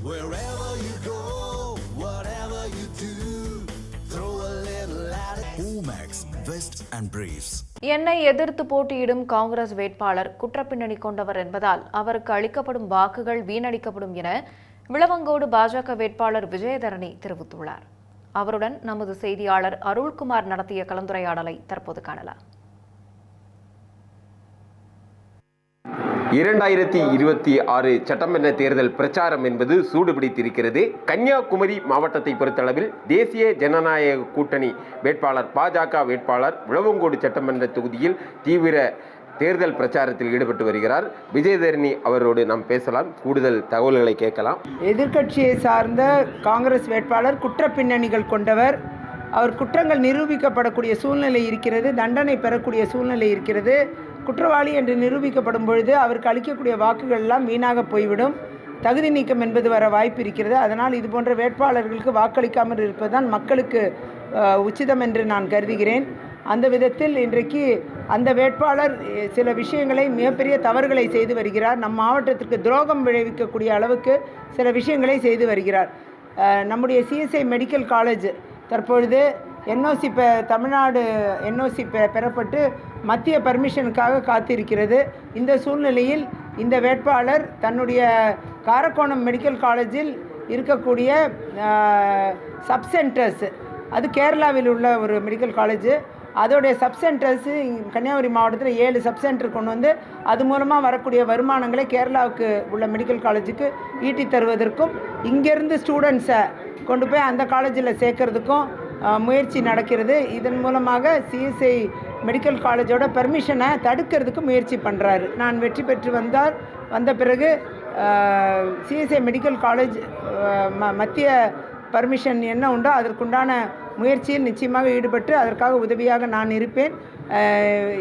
Wherever you go, whatever you do, throw a little at it. Omax, Vest and Briefs. என்னை எதிர்த்து போட்டியிடும் காங்கிரஸ் வேட்பாளர் குற்றப்பின்னணி கொண்டவர் என்பதால் அவருக்கு அளிக்கப்படும் வாக்குகள் வீணடிக்கப்படும் என விளவங்கோடு பாஜக வேட்பாளர் விஜயதரணி தெரிவித்துள்ளார். அவருடன் நமது செய்தியாளர் அருள்குமார் நடத்திய கலந்துரையாடலை தற்போது காணலாம். 2026 சட்டமன்ற தேர்தல் பிரச்சாரம் என்பது சூடுபிடித்திருக்கிறது. கன்னியாகுமரி மாவட்டத்தை பொறுத்தளவில் தேசிய ஜனநாயக கூட்டணி வேட்பாளர் பாஜக வேட்பாளர் விளவங்கோடு சட்டமன்ற தொகுதியில் தீவிர தேர்தல் பிரச்சாரத்தில் ஈடுபட்டு வருகிறார். விஜயதரணி அவரோடு நாம் பேசலாம், கூடுதல் தகவல்களை கேட்கலாம். எதிர்க்கட்சியை சார்ந்த காங்கிரஸ் வேட்பாளர் குற்ற பின்னணிகள் கொண்டவர். அவர் குற்றங்கள் நிரூபிக்கப்படக்கூடிய சூழ்நிலை இருக்கிறது, தண்டனை பெறக்கூடிய சூழ்நிலை இருக்கிறது. குற்றவாளி என்று நிரூபிக்கப்படும் பொழுது அவருக்கு அளிக்கக்கூடிய வாக்குகள் எல்லாம் வீணாக போய்விடும். தகுதி நீக்கம் என்பது வர வாய்ப்பு இருக்கிறது. அதனால் இது போன்ற வேட்பாளர்களுக்கு வாக்களிக்காமல் இருப்பதுதான் மக்களுக்கு உச்சிதம் என்று நான் கருதுகிறேன். அந்த விதத்தில் இன்றைக்கு அந்த வேட்பாளர் சில விஷயங்களை மிகப்பெரிய தவறுகளை செய்து வருகிறார். நம் மாவட்டத்திற்கு துரோகம் விளைவிக்கக்கூடிய அளவுக்கு சில விஷயங்களை செய்து வருகிறார். நம்முடைய சிஎஸ்ஐ மெடிக்கல் காலேஜ் தற்பொழுது என்ஓசி தமிழ்நாடு என்ஓசி பெறப்பட்டு மத்திய பர்மிஷனுக்காக காத்திருக்கிறது. இந்த சூழ்நிலையில் இந்த வேட்பாளர் தன்னுடைய காரக்கோணம் மெடிக்கல் காலேஜில் இருக்கக்கூடிய சப் சென்டர்ஸ், அது கேரளாவில் உள்ள ஒரு மெடிக்கல் காலேஜ், அதோடைய சப் சென்டர்ஸு கன்னியாகுமரி மாவட்டத்தில் 7 சப் சென்டர் கொண்டு வந்து அது மூலமாக வரக்கூடிய வருமானங்களை கேரளாவுக்கு உள்ள மெடிக்கல் காலேஜுக்கு ஈட்டி தருவதற்கும் இங்கேருந்து ஸ்டூடெண்ட்ஸை கொண்டு போய் அந்த காலேஜில் சேர்க்கறதுக்கும் முயற்சி நடக்கிறது. இதன் மூலமாக சிஎஸ்ஐ மெடிக்கல் காலேஜோட பெர்மிஷனை தடுக்கிறதுக்கு முயற்சி பண்ணுறாரு. நான் வெற்றி பெற்று வந்த பிறகு சிஎஸ்ஐ மெடிக்கல் காலேஜ் மத்திய பர்மிஷன் என்ன உண்டோ அதற்குண்டான முயற்சியில் நிச்சயமாக ஈடுபட்டு அதற்காக உதவியாக நான் இருப்பேன்.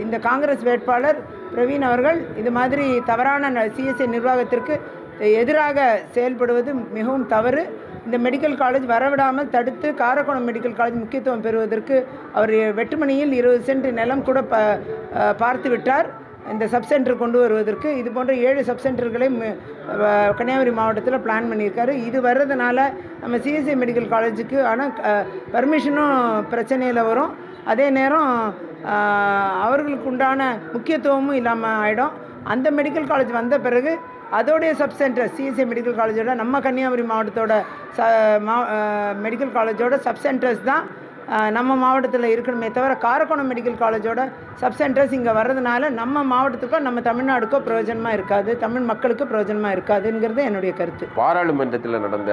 இந்த காங்கிரஸ் வேட்பாளர் பிரவீன் அவர்கள் இது மாதிரி தவறான சிஎஸ்ஐ நிர்வாகத்திற்கு எதிராக செயல்படுவது மிகவும் தவறு. இந்த மெடிக்கல் காலேஜ் வரவிடாமல் தடுத்து காரக்கோணம் மெடிக்கல் காலேஜ் முக்கியத்துவம் பெறுவதற்கு அவர் வெட்டுமணியில் 20 சென்ட் நிலம் கூட பார்த்து விட்டார் இந்த சப் சென்டர் கொண்டு வருவதற்கு. இது போன்ற 7 சப் சென்டர்களை கன்னியாகுமரி மாவட்டத்தில் பிளான் பண்ணியிருக்காரு. இது வர்றதுனால நம்ம சிஎஸ்ஐ மெடிக்கல் காலேஜுக்கு ஆனால் பர்மிஷனும் பிரச்சனையில் வரும், அதே நேரம் அவர்களுக்கு உண்டான முக்கியத்துவமும் இல்லாமல் ஆகிடும். அந்த மெடிக்கல் காலேஜ் வந்த பிறகு அதோடைய சப் சென்டர் சிஎஸ்ஐ மெடிக்கல் காலேஜோட நம்ம கன்னியாகுமரி மாவட்டத்தோட மெடிக்கல் காலேஜோட சப் சென்டர்ஸ் தான் நம்ம மாவட்டத்தில் இருக்கணுமே தவிர காரக்கோணம் மெடிக்கல் காலேஜோட சப் சென்டர்ஸ் இங்கே வர்றதுனால நம்ம மாவட்டத்துக்கோ நம்ம தமிழ்நாடுக்கோ பிரயோஜனமாக இருக்காது, தமிழ் மக்களுக்கு பிரயோஜனமாக இருக்காதுங்கிறது என்னுடைய கருத்து. பாராளுமன்றத்தில் நடந்த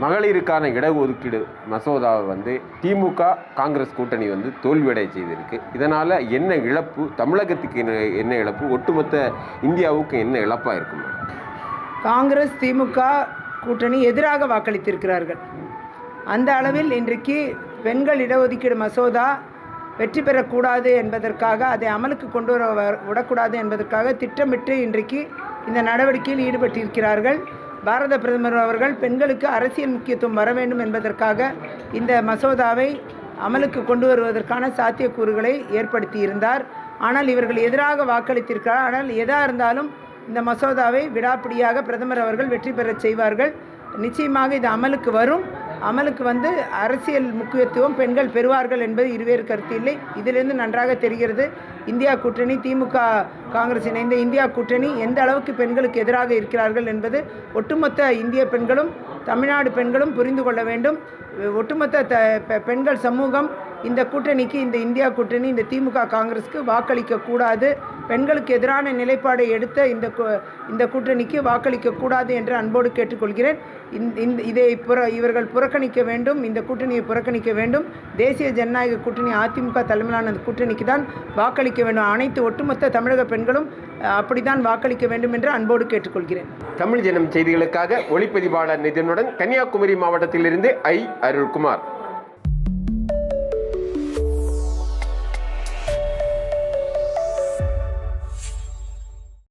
மகளிருக்கான இடஒதுக்கீடு மசோதாவை திமுக காங்கிரஸ் கூட்டணி தோல்வியடை செய்திருக்கு. இதனால் என்ன இழப்பு, தமிழகத்துக்கு என்ன இழப்பு, ஒட்டுமொத்த இந்தியாவுக்கு என்ன இழப்பாக இருக்கும்? காங்கிரஸ் திமுக கூட்டணி எதிராக வாக்களித்திருக்கிறார்கள். அந்த அளவில் இன்றைக்கு பெண்கள் இடஒதுக்கீடு மசோதா வெற்றி பெறக்கூடாது என்பதற்காக, அதை அமலுக்கு கொண்டு விடக்கூடாது என்பதற்காக திட்டமிட்டு இன்றைக்கு இந்த நடவடிக்கையில் ஈடுபட்டிருக்கிறார்கள். பாரத பிரதமர் அவர்கள் பெண்களுக்கு அரசியல் முக்கியத்துவம் வர வேண்டும் என்பதற்காக இந்த மசோதாவை அமலுக்கு கொண்டு வருவதற்கான சாத்தியக்கூறுகளை ஏற்படுத்தியிருந்தார். ஆனால் இவர்கள் எதிராக வாக்களித்திருக்கிறார். ஆனால் எதாக இருந்தாலும் இந்த மசோதாவை விடாப்பிடியாக பிரதமர் அவர்கள் வெற்றி பெறச் செய்வார்கள். நிச்சயமாக இது அமலுக்கு வரும். அமலுக்கு அரசியல் முக்கியத்துவம் பெண்கள் பெறுவார்கள் என்பது இருவேறு கருத்து இல்லை. இதிலிருந்து நன்றாக தெரிகிறது இந்தியா கூட்டணி, திமுக காங்கிரஸ் இணைந்த இந்தியா கூட்டணி எந்த அளவுக்கு பெண்களுக்கு எதிராக இருக்கிறார்கள் என்பது ஒட்டுமொத்த இந்திய பெண்களும் தமிழ்நாடு பெண்களும் புரிந்து கொள்ள வேண்டும். ஒட்டுமொத்த பெண்கள் சமூகம் இந்த கூட்டணிக்கு, இந்த இந்தியா கூட்டணி, இந்த திமுக காங்கிரஸுக்கு வாக்களிக்கக்கூடாது. பெண்களுக்கு எதிரான நிலைப்பாடை எடுத்த இந்த கூட்டணிக்கு வாக்களிக்கக்கூடாது என்று அன்போடு கேட்டுக்கொள்கிறேன். இவர்கள் புறக்கணிக்க வேண்டும், இந்த கூட்டணியை புறக்கணிக்க வேண்டும். தேசிய ஜனநாயக கூட்டணி அதிமுக தலைமையிலான அந்த கூட்டணிக்கு தான் வாக்களிக்க வேண்டும். அனைத்து ஒட்டுமொத்த தமிழக பெண்களும் அப்படித்தான் வாக்களிக்க வேண்டும் என்று அன்போடு கேட்டுக்கொள்கிறேன். தமிழ் ஜனம் செய்திகளுக்காக ஒளிப்பதிவாளர் நிதினுடன் கன்னியாகுமரி மாவட்டத்திலிருந்து அருள்குமார்.